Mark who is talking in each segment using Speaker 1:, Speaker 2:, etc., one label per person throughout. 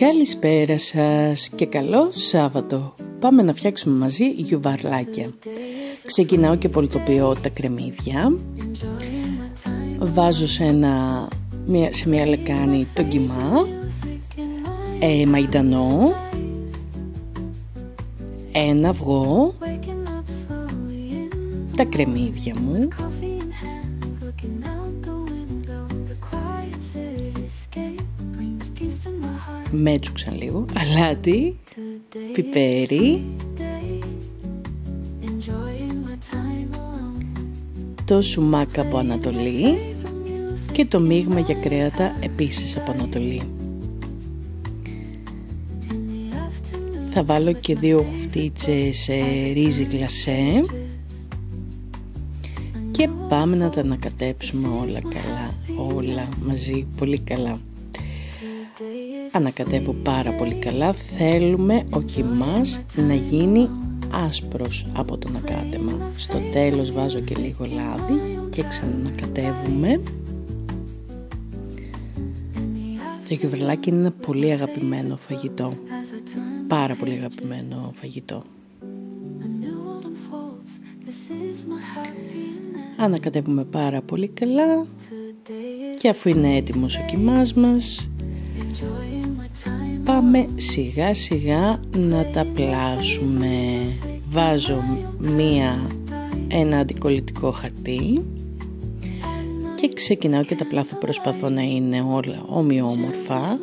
Speaker 1: Καλησπέρα σας και καλό Σάββατο. Πάμε να φτιάξουμε μαζί γιουβαρλάκια. Ξεκινάω και πολυτοποιώ τα κρεμμύδια. Βάζω σε μια λεκάνη το κιμά, μαϊντανό, ένα αυγό, τα κρεμμύδια μου, μέτσουξαν λίγο, αλάτι, πιπέρι, το σουμάκ από Ανατολή και το μείγμα για κρέατα επίσης από Ανατολή. Θα βάλω και 2 χουφτίτσες ρύζι γλασέ και πάμε να τα ανακατέψουμε όλα καλά, όλα μαζί πολύ καλά. Ανακατεύω πάρα πολύ καλά. Θέλουμε ο κιμάς να γίνει άσπρος από το ανακάτεμα. Στο τέλος βάζω και λίγο λάδι και ξανανακατεύουμε. Το γιουβαρλάκι είναι ένα πολύ αγαπημένο φαγητό. Πάρα πολύ αγαπημένο φαγητό. Ανακατεύουμε πάρα πολύ καλά και αφού είναι έτοιμος ο κιμάς μας, πάμε σιγά σιγά να τα πλάσουμε. Βάζω ένα αντικολλητικό χαρτί και ξεκινάω και τα πλάθω. Προσπαθώ να είναι όλα ομοιόμορφα,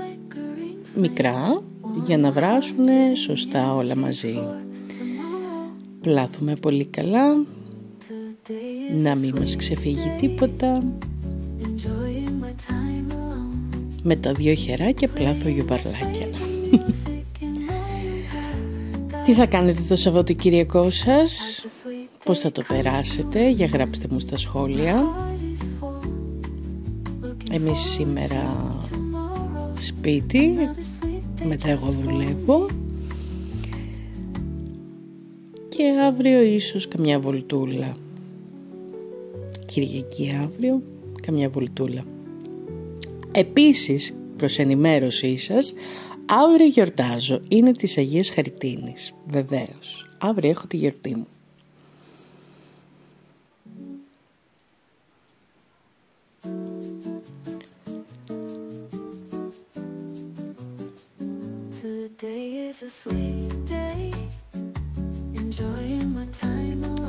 Speaker 1: μικρά, για να βράσουν σωστά όλα μαζί. Πλάθουμε πολύ καλά, να μην μας ξεφύγει τίποτα. Με τα 2 χεράκια πλάθω γιουβαρλάκια. Τι θα κάνετε το Σαββατοκυριακό σας? Πώς θα το περάσετε? Για γράψτε μου στα σχόλια. Εμείς σήμερα σπίτι, μετά εγώ δουλεύω και αύριο ίσως καμιά βολτούλα. Κυριακή αύριο καμιά βολτούλα. Επίσης, προς ενημέρωσή σας, αύριο γιορτάζω. Είναι της Αγίας Χαριτίνης. Βεβαίως, αύριο έχω τη γιορτή μου.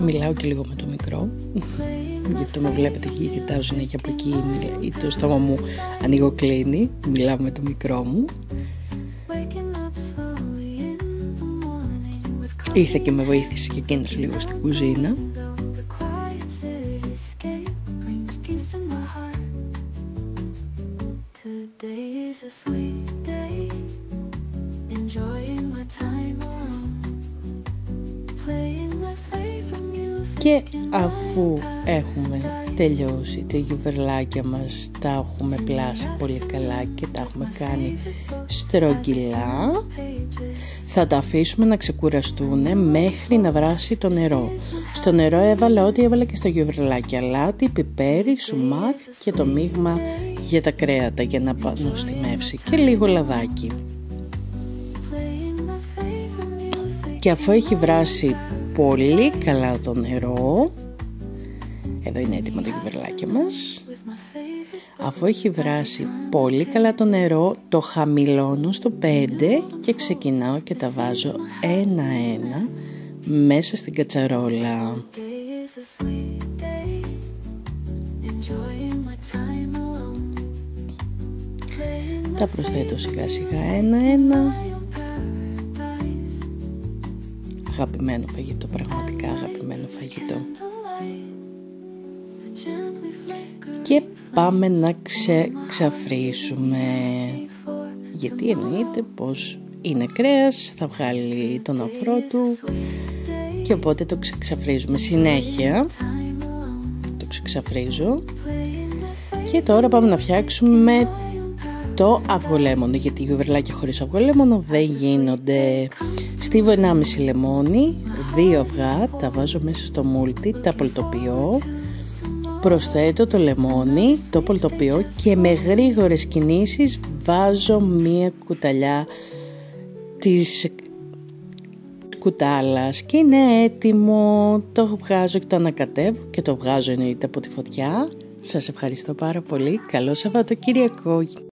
Speaker 1: Μιλάω και λίγο με το μικρό, γι' αυτό με βλέπετε και κοιτάω συνέχεια από εκεί, το στόμα μου ανοίγω-κλείνει, μιλάω με το μικρό μου. Ήρθε και με βοήθησε και εκείνος λίγο στην κουζίνα. Και αφού έχουμε τελειώσει τα γιουβαρλάκια μας, τα έχουμε πλάσει πολύ καλά και τα έχουμε κάνει στρογγυλά, θα τα αφήσουμε να ξεκουραστούν μέχρι να βράσει το νερό. Στο νερό έβαλα ό,τι έβαλα και στα γιουβαρλάκια: αλάτι, πιπέρι, σουμάκ και το μείγμα για τα κρέατα για να νοστιμεύσει και λίγο λαδάκι. Και αφού έχει βράσει πολύ καλά το νερό, εδώ είναι έτοιμα τα γιουβαρλάκια μας, αφού έχει βράσει πολύ καλά το νερό, το χαμηλώνω στο 5 και ξεκινάω και τα βάζω ένα-ένα μέσα στην κατσαρόλα. Τα προσθέτω σιγά σιγά ένα-ένα. Αγαπημένο φαγητό, πραγματικά αγαπημένο φαγητό. Και πάμε να ξαφρίσουμε, γιατί εννοείται πως είναι κρέας, θα βγάλει τον αφρό του και οπότε το ξαφρίζουμε συνέχεια. Το ξαφρίζω και τώρα πάμε να φτιάξουμε το αυγολέμονο, γιατί οι γιουβαρλάκια χωρίς αυγολέμονο δεν γίνονται. Στίβω 1,5 λεμόνι, 2 αυγά, τα βάζω μέσα στο μούλτι, τα πολυτοποιώ, προσθέτω το λεμόνι, το πολτοποιώ και με γρήγορες κινήσεις βάζω μία κουταλιά της κουτάλας και είναι έτοιμο. Το βγάζω και το ανακατεύω και το βγάζω εννοείται από τη φωτιά. Σας ευχαριστώ πάρα πολύ. Καλό Σαββατοκύριακο.